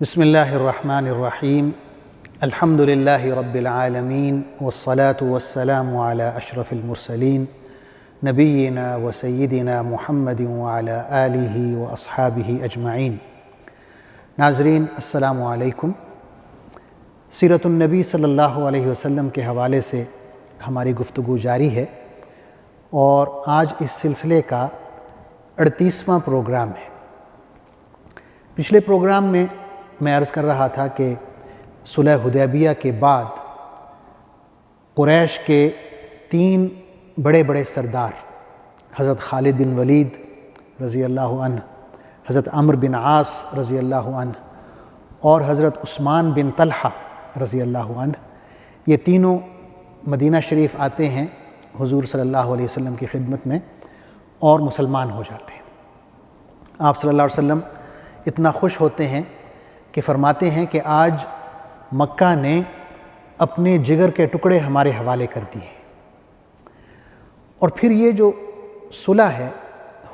بسم اللہ الرحمن الرحیم الحمد للہ رب العالمین والصلاة والسلام علی اشرف المرسلین نبینا و سیدنا محمد وعلی آلہ و اصحابہ اجمعین۔ ناظرین السلام علیکم۔ سیرت النبی صلی اللہ علیہ وسلم کے حوالے سے ہماری گفتگو جاری ہے اور آج اس سلسلے کا 38واں پروگرام ہے۔ پچھلے پروگرام میں عرض کر رہا تھا کہ صلح حدیبیہ کے بعد قریش کے 3 بڑے سردار حضرت خالد بن ولید رضی اللہ عنہ، حضرت عمرو بن عاص رضی اللہ عنہ اور حضرت عثمان بن طلحہ رضی اللہ عنہ، یہ تینوں مدینہ شریف آتے ہیں حضور صلی اللہ علیہ وسلم کی خدمت میں اور مسلمان ہو جاتے ہیں۔ آپ صلی اللہ علیہ وسلم اتنا خوش ہوتے ہیں کہ فرماتے ہیں کہ آج مکہ نے اپنے جگر کے ٹکڑے ہمارے حوالے کر دیے۔ اور پھر یہ جو صلح ہے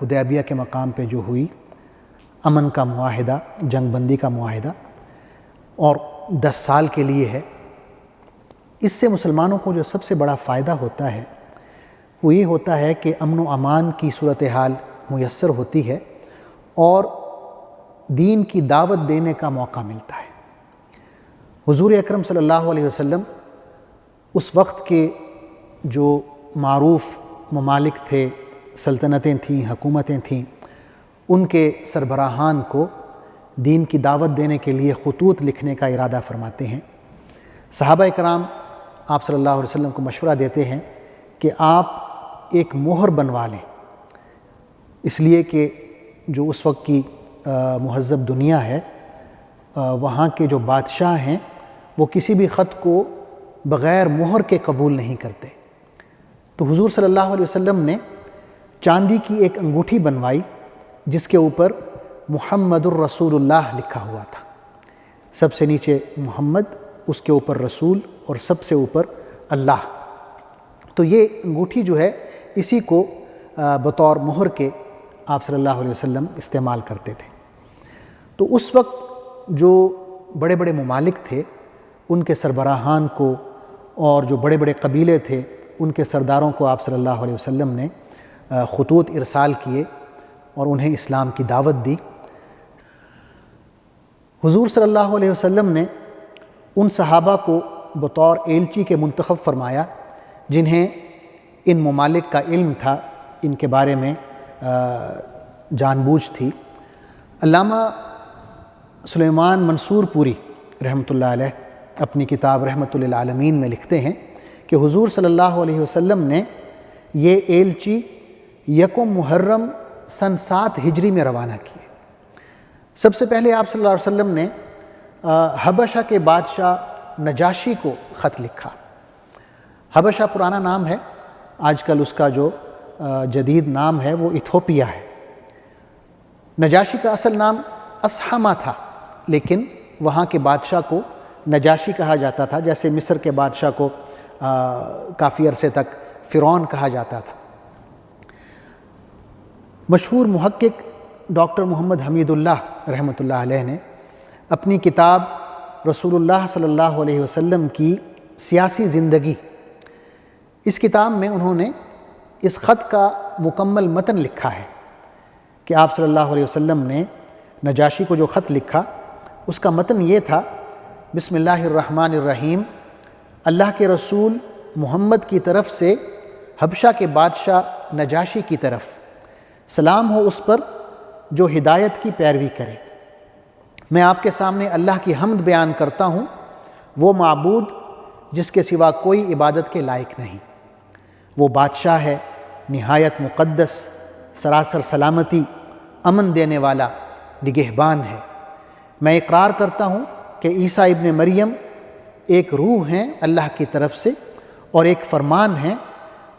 حدیبیہ کے مقام پہ جو ہوئی، امن کا معاہدہ، جنگ بندی کا معاہدہ، اور 10 سال کے لیے ہے، اس سے مسلمانوں کو جو سب سے بڑا فائدہ ہوتا ہے وہ یہ ہوتا ہے کہ امن و امان کی صورتحال میسر ہوتی ہے اور دین کی دعوت دینے کا موقع ملتا ہے۔ حضور اکرم صلی اللہ علیہ وسلم اس وقت کے جو معروف ممالک تھے، سلطنتیں تھیں، حکومتیں تھیں، ان کے سربراہان کو دین کی دعوت دینے کے لیے خطوط لکھنے کا ارادہ فرماتے ہیں۔ صحابہ کرام آپ صلی اللہ علیہ وسلم کو مشورہ دیتے ہیں کہ آپ ایک مہر بنوا لیں، اس لیے کہ جو اس وقت کی مہذب دنیا ہے، وہاں کے جو بادشاہ ہیں وہ کسی بھی خط کو بغیر مہر کے قبول نہیں کرتے۔ تو حضور صلی اللہ علیہ وسلم نے چاندی کی ایک انگوٹھی بنوائی جس کے اوپر محمد الرسول اللہ لکھا ہوا تھا، سب سے نیچے محمد، اس کے اوپر رسول اور سب سے اوپر اللہ۔ تو یہ انگوٹھی جو ہے اسی کو بطور مہر کے آپ صلی اللہ علیہ وسلم استعمال کرتے تھے۔ تو اس وقت جو بڑے ممالک تھے ان کے سربراہان کو اور جو بڑے قبیلے تھے ان کے سرداروں کو آپ صلی اللہ علیہ وسلم نے خطوط ارسال کیے اور انہیں اسلام کی دعوت دی۔ حضور صلی اللہ علیہ وسلم نے ان صحابہ کو بطور ایلچی کے منتخب فرمایا جنہیں ان ممالک کا علم تھا، ان کے بارے میں جان بوجھ تھی۔ علامہ سلیمان منصور پوری رحمۃ اللہ علیہ اپنی کتاب رحمۃ للعالمین میں لکھتے ہیں کہ حضور صلی اللہ علیہ وسلم نے یہ ایلچی 1 محرم سن 7 ہجری میں روانہ کیے۔ سب سے پہلے آپ صلی اللہ علیہ وسلم نے حبشہ کے بادشاہ نجاشی کو خط لکھا۔ حبشہ پرانا نام ہے، آج کل اس کا جو جدید نام ہے وہ ایتھوپیا ہے۔ نجاشی کا اصل نام اصحمہ تھا، لیکن وہاں کے بادشاہ کو نجاشی کہا جاتا تھا، جیسے مصر کے بادشاہ کو کافی عرصے تک فرعون کہا جاتا تھا۔ مشہور محقق ڈاکٹر محمد حمید اللہ رحمۃ اللہ علیہ نے اپنی کتاب رسول اللہ صلی اللہ علیہ وسلم کی سیاسی زندگی، اس کتاب میں انہوں نے اس خط کا مکمل متن لکھا ہے کہ آپ صلی اللہ علیہ وسلم نے نجاشی کو جو خط لکھا اس کا متن یہ تھا: بسم اللہ الرحمن الرحیم، اللہ کے رسول محمد کی طرف سے حبشہ کے بادشاہ نجاشی کی طرف، سلام ہو اس پر جو ہدایت کی پیروی کرے۔ میں آپ کے سامنے اللہ کی حمد بیان کرتا ہوں، وہ معبود جس کے سوا کوئی عبادت کے لائق نہیں، وہ بادشاہ ہے نہایت مقدس، سراسر سلامتی، امن دینے والا، نگہبان ہے۔ میں اقرار کرتا ہوں کہ عیسیٰ ابن مریم ایک روح ہیں اللہ کی طرف سے اور ایک فرمان ہے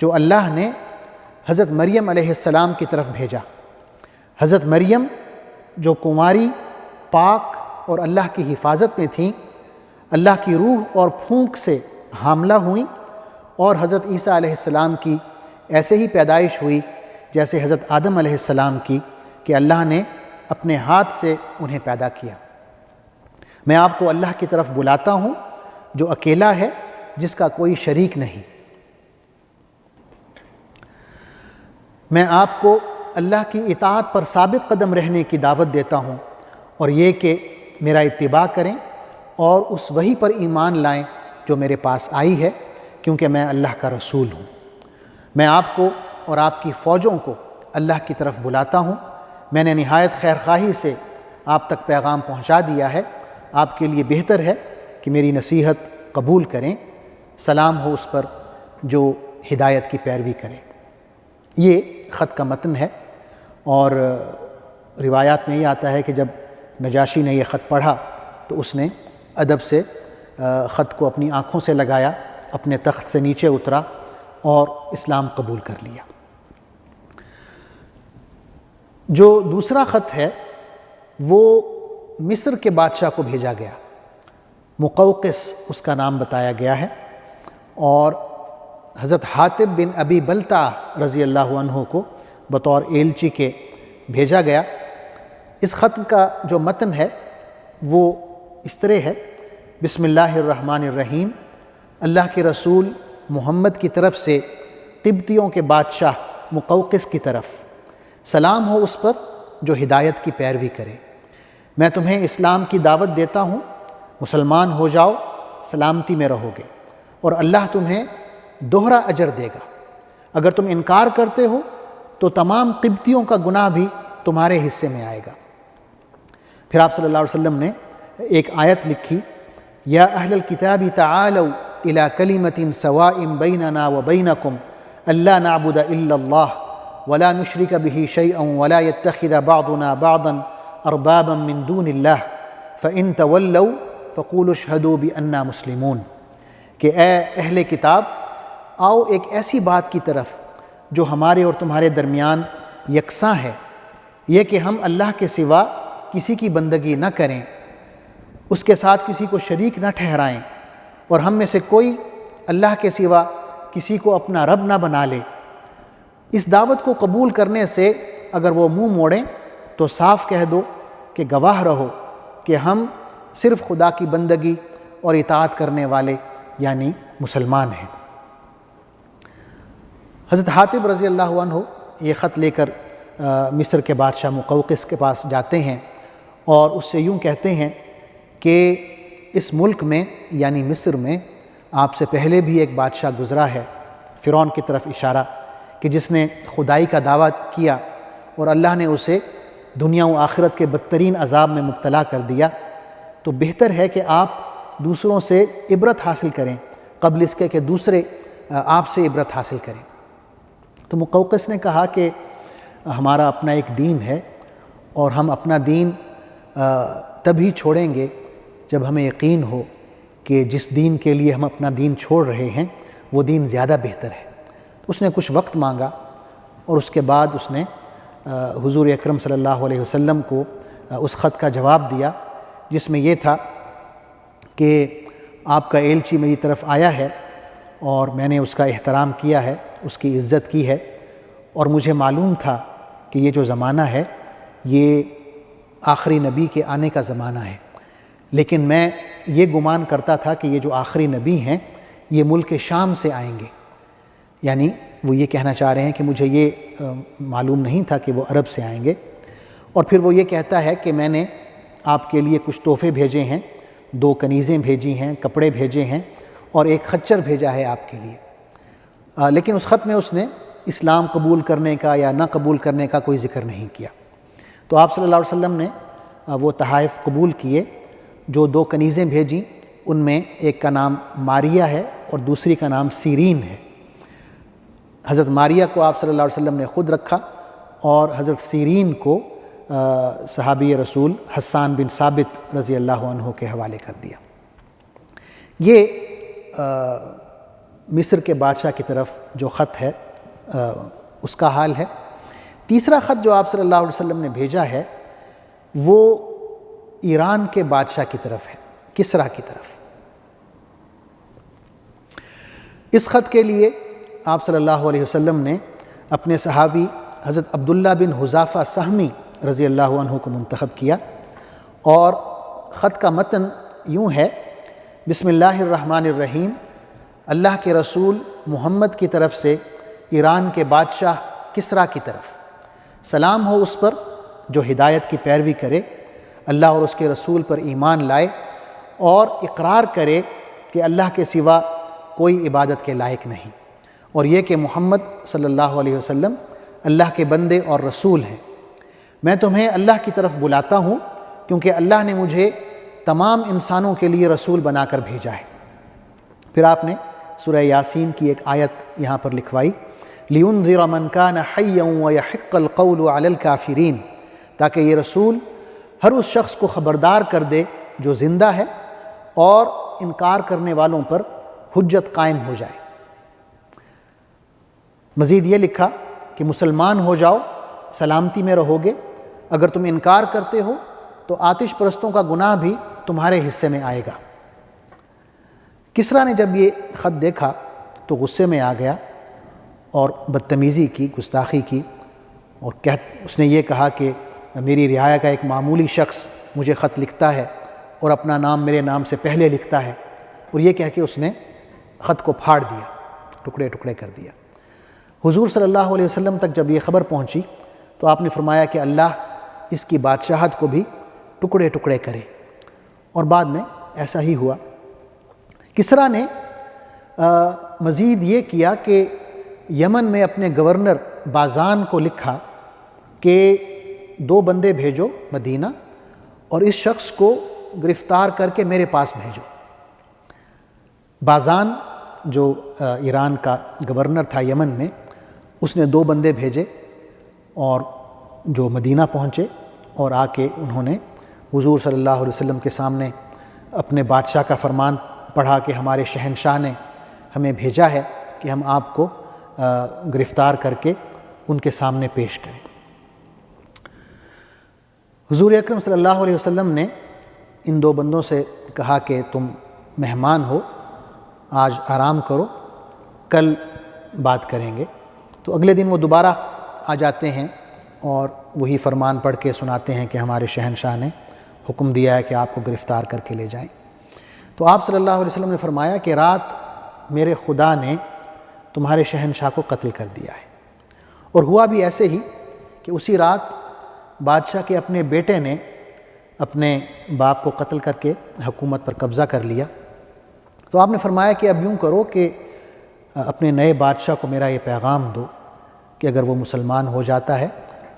جو اللہ نے حضرت مریم علیہ السلام کی طرف بھیجا۔ حضرت مریم جو کنواری، پاک اور اللہ کی حفاظت میں تھیں، اللہ کی روح اور پھونک سے حاملہ ہوئیں اور حضرت عیسیٰ علیہ السلام کی ایسے ہی پیدائش ہوئی جیسے حضرت آدم علیہ السلام کی، کہ اللہ نے اپنے ہاتھ سے انہیں پیدا کیا۔ میں آپ کو اللہ کی طرف بلاتا ہوں جو اکیلا ہے، جس کا کوئی شریک نہیں۔ میں آپ کو اللہ کی اطاعت پر ثابت قدم رہنے کی دعوت دیتا ہوں، اور یہ کہ میرا اتباع کریں اور اس وحی پر ایمان لائیں جو میرے پاس آئی ہے، کیونکہ میں اللہ کا رسول ہوں۔ میں آپ کو اور آپ کی فوجوں کو اللہ کی طرف بلاتا ہوں۔ میں نے نہایت خیرخواہی سے آپ تک پیغام پہنچا دیا ہے۔ آپ کے لیے بہتر ہے کہ میری نصیحت قبول کریں۔ سلام ہو اس پر جو ہدایت کی پیروی کرے۔ یہ خط کا متن ہے، اور روایات میں یہ آتا ہے کہ جب نجاشی نے یہ خط پڑھا تو اس نے ادب سے خط کو اپنی آنکھوں سے لگایا، اپنے تخت سے نیچے اترا اور اسلام قبول کر لیا۔ جو دوسرا خط ہے وہ مصر کے بادشاہ کو بھیجا گیا، مقوقس اس کا نام بتایا گیا ہے، اور حضرت حاتب بن ابی بلتع رضی اللہ عنہ کو بطور ایلچی کے بھیجا گیا۔ اس خط کا جو متن ہے وہ اس طرح ہے: بسم اللہ الرحمن الرحیم، اللہ کے رسول محمد کی طرف سے قبطیوں کے بادشاہ مقوقس کی طرف، سلام ہو اس پر جو ہدایت کی پیروی کرے۔ میں تمہیں اسلام کی دعوت دیتا ہوں، مسلمان ہو جاؤ، سلامتی میں رہو گے، اور اللہ تمہیں دوہرا اجر دے گا۔ اگر تم انکار کرتے ہو تو تمام قبطیوں کا گناہ بھی تمہارے حصے میں آئے گا۔ پھر آپ صلی اللہ علیہ وسلم نے ایک آیت لکھی: یا اہل الکتاب تعالوا الی کلمۃ سواء بیننا وبینکم الا نعبد الا اللہ ولا نشرک بہ شیئا ولا یتخذ بعضنا بعضا اربابا من دون اللہ فإن تولوا فقولوا اشہدوا بأننا مسلمون، کہ اے اہل کتاب، آؤ ایک ایسی بات کی طرف جو ہمارے اور تمہارے درمیان یکساں ہے، یہ کہ ہم اللہ کے سوا کسی کی بندگی نہ کریں، اس کے ساتھ کسی کو شریک نہ ٹھہرائیں، اور ہم میں سے کوئی اللہ کے سوا کسی کو اپنا رب نہ بنا لے۔ اس دعوت کو قبول کرنے سے اگر وہ منہ موڑیں تو صاف کہہ دو کہ گواہ رہو کہ ہم صرف خدا کی بندگی اور اطاعت کرنے والے یعنی مسلمان ہیں۔ حضرت حاتب رضی اللہ عنہ یہ خط لے کر مصر کے بادشاہ مقوقس کے پاس جاتے ہیں، اور اس سے یوں کہتے ہیں کہ اس ملک میں یعنی مصر میں آپ سے پہلے بھی ایک بادشاہ گزرا ہے، فرعون کی طرف اشارہ، کہ جس نے خدائی کا دعویٰ کیا اور اللہ نے اسے دنیا و آخرت کے بدترین عذاب میں مبتلا کر دیا۔ تو بہتر ہے کہ آپ دوسروں سے عبرت حاصل کریں قبل اس کے کہ دوسرے آپ سے عبرت حاصل کریں۔ تو مقوقس نے کہا کہ ہمارا اپنا ایک دین ہے، اور ہم اپنا دین تبھی چھوڑیں گے جب ہمیں یقین ہو کہ جس دین کے لیے ہم اپنا دین چھوڑ رہے ہیں وہ دین زیادہ بہتر ہے۔ اس نے کچھ وقت مانگا، اور اس کے بعد اس نے حضور اکرم صلی اللہ علیہ وسلم کو اس خط کا جواب دیا، جس میں یہ تھا کہ آپ کا ایلچی میری طرف آیا ہے، اور میں نے اس کا احترام کیا ہے، اس کی عزت کی ہے، اور مجھے معلوم تھا کہ یہ جو زمانہ ہے یہ آخری نبی کے آنے کا زمانہ ہے، لیکن میں یہ گمان کرتا تھا کہ یہ جو آخری نبی ہیں یہ ملک شام سے آئیں گے، یعنی وہ یہ کہنا چاہ رہے ہیں کہ مجھے یہ معلوم نہیں تھا کہ وہ عرب سے آئیں گے۔ اور پھر وہ یہ کہتا ہے کہ میں نے آپ کے لیے کچھ تحفے بھیجے ہیں، 2 کنیزیں بھیجی ہیں، کپڑے بھیجے ہیں، اور ایک خچر بھیجا ہے آپ کے لیے۔ لیکن اس خط میں اس نے اسلام قبول کرنے کا یا نہ قبول کرنے کا کوئی ذکر نہیں کیا۔ تو آپ صلی اللہ علیہ وسلم نے وہ تحائف قبول کیے۔ جو 2 کنیزیں بھیجیں ان میں ایک کا نام ماریہ ہے اور دوسری کا نام سیرین ہے۔ حضرت ماریہ کو آپ صلی اللہ علیہ وسلم نے خود رکھا، اور حضرت سیرین کو صحابی رسول حسان بن ثابت رضی اللہ عنہ کے حوالے کر دیا۔ یہ مصر کے بادشاہ کی طرف جو خط ہے اس کا حال ہے۔ تیسرا خط جو آپ صلی اللہ علیہ وسلم نے بھیجا ہے وہ ایران کے بادشاہ کی طرف ہے، کسریٰ کی طرف۔ اس خط کے لیے آپ صلی اللہ علیہ وسلم نے اپنے صحابی حضرت عبداللہ بن حذافہ سہمی رضی اللہ عنہ کو منتخب کیا، اور خط کا متن یوں ہے: بسم اللہ الرحمن الرحیم، اللہ کے رسول محمد کی طرف سے ایران کے بادشاہ کسریٰ کی طرف، سلام ہو اس پر جو ہدایت کی پیروی کرے، اللہ اور اس کے رسول پر ایمان لائے اور اقرار کرے کہ اللہ کے سوا کوئی عبادت کے لائق نہیں، اور یہ کہ محمد صلی اللہ علیہ وسلم اللہ کے بندے اور رسول ہیں۔ میں تمہیں اللہ کی طرف بلاتا ہوں کیونکہ اللہ نے مجھے تمام انسانوں کے لیے رسول بنا کر بھیجا ہے۔ پھر آپ نے سورہ یاسین کی ایک آیت یہاں پر لکھوائی: لِيُنذِرَ مَنْ كَانَ حَيًّا وَيَحِقَّ الْقَوْلُ عَلَى الْكَافِرِينَ، تاکہ یہ رسول ہر اس شخص کو خبردار کر دے جو زندہ ہے اور انکار کرنے والوں پر حجت قائم ہو جائے۔ مزید یہ لکھا کہ مسلمان ہو جاؤ، سلامتی میں رہو گے، اگر تم انکار کرتے ہو تو آتش پرستوں کا گناہ بھی تمہارے حصے میں آئے گا۔ کسریٰ نے جب یہ خط دیکھا تو غصے میں آ گیا اور بدتمیزی کی، گستاخی کی، اور اس نے یہ کہا کہ میری رعایا کا ایک معمولی شخص مجھے خط لکھتا ہے اور اپنا نام میرے نام سے پہلے لکھتا ہے، اور یہ کہہ کے اس نے خط کو پھاڑ دیا، ٹکڑے ٹکڑے کر دیا۔ حضور صلی اللہ علیہ وسلم تک جب یہ خبر پہنچی تو آپ نے فرمایا کہ اللہ اس کی بادشاہت کو بھی ٹکڑے ٹکڑے کرے، اور بعد میں ایسا ہی ہوا۔ کسریٰ نے مزید یہ کیا کہ یمن میں اپنے گورنر بازان کو لکھا کہ 2 بندے بھیجو مدینہ اور اس شخص کو گرفتار کر کے میرے پاس بھیجو۔ بازان جو ایران کا گورنر تھا یمن میں، اس نے 2 بندے بھیجے اور جو مدینہ پہنچے اور آ کے انہوں نے حضور صلی اللہ علیہ وسلم کے سامنے اپنے بادشاہ کا فرمان پڑھا کہ ہمارے شہنشاہ نے ہمیں بھیجا ہے کہ ہم آپ کو گرفتار کر کے ان کے سامنے پیش کریں۔ حضور اکرم صلی اللہ علیہ وسلم نے ان 2 بندوں سے کہا کہ تم مہمان ہو، آج آرام کرو، کل بات کریں گے۔ تو اگلے دن وہ دوبارہ آ جاتے ہیں اور وہی فرمان پڑھ کے سناتے ہیں کہ ہمارے شہنشاہ نے حکم دیا ہے کہ آپ کو گرفتار کر کے لے جائیں۔ تو آپ صلی اللہ علیہ وسلم نے فرمایا کہ رات میرے خدا نے تمہارے شہنشاہ کو قتل کر دیا ہے، اور ہوا بھی ایسے ہی کہ اسی رات بادشاہ کے اپنے بیٹے نے اپنے باپ کو قتل کر کے حکومت پر قبضہ کر لیا۔ تو آپ نے فرمایا کہ اب یوں کرو کہ اپنے نئے بادشاہ کو میرا یہ پیغام دو کہ اگر وہ مسلمان ہو جاتا ہے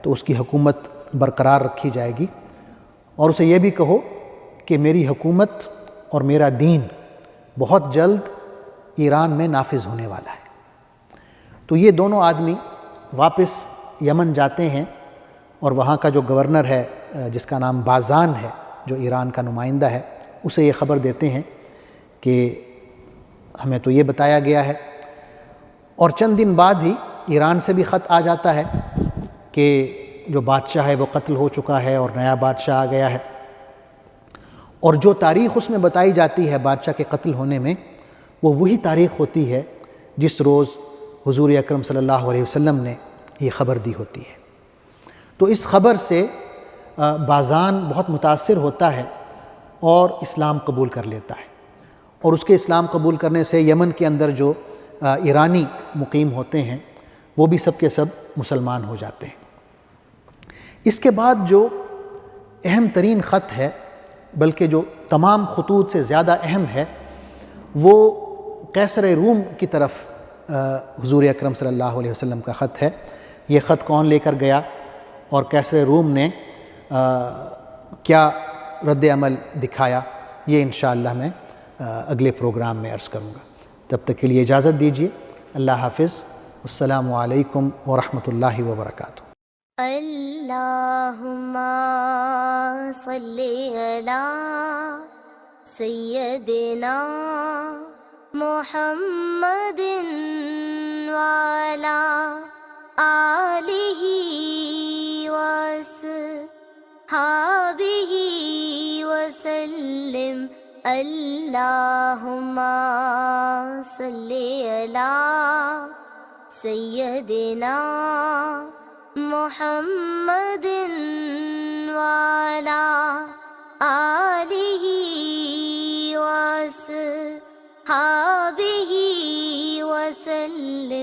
تو اس کی حکومت برقرار رکھی جائے گی، اور اسے یہ بھی کہو کہ میری حکومت اور میرا دین بہت جلد ایران میں نافذ ہونے والا ہے۔ تو یہ دونوں آدمی واپس یمن جاتے ہیں اور وہاں کا جو گورنر ہے جس کا نام بازان ہے، جو ایران کا نمائندہ ہے، اسے یہ خبر دیتے ہیں کہ ہمیں تو یہ بتایا گیا ہے، اور چند دن بعد ہی ایران سے بھی خط آ جاتا ہے کہ جو بادشاہ ہے وہ قتل ہو چکا ہے اور نیا بادشاہ آ گیا ہے، اور جو تاریخ اس میں بتائی جاتی ہے بادشاہ کے قتل ہونے میں، وہ وہی تاریخ ہوتی ہے جس روز حضور اکرم صلی اللہ علیہ وسلم نے یہ خبر دی ہوتی ہے۔ تو اس خبر سے بازان بہت متاثر ہوتا ہے اور اسلام قبول کر لیتا ہے، اور اس کے اسلام قبول کرنے سے یمن کے اندر جو ایرانی مقیم ہوتے ہیں وہ بھی سب کے سب مسلمان ہو جاتے ہیں۔ اس کے بعد جو اہم ترین خط ہے، بلکہ جو تمام خطوط سے زیادہ اہم ہے، وہ قیصر روم کی طرف حضور اکرم صلی اللہ علیہ وسلم کا خط ہے۔ یہ خط کون لے کر گیا اور قیصر روم نے کیا رد عمل دکھایا، یہ انشاءاللہ میں اگلے پروگرام میں عرض کروں گا۔ تب تک کے لیے اجازت دیجیے۔ اللہ حافظ۔ السلام علیکم ورحمۃ اللہ وبرکاتہ۔ اللہم صلی علی سیدنا محمد وعلی آلہ وصحبہ وسلم۔ اللہم صلی علی سیدنا محمد وعلی آلہ وصحبہ وسلم۔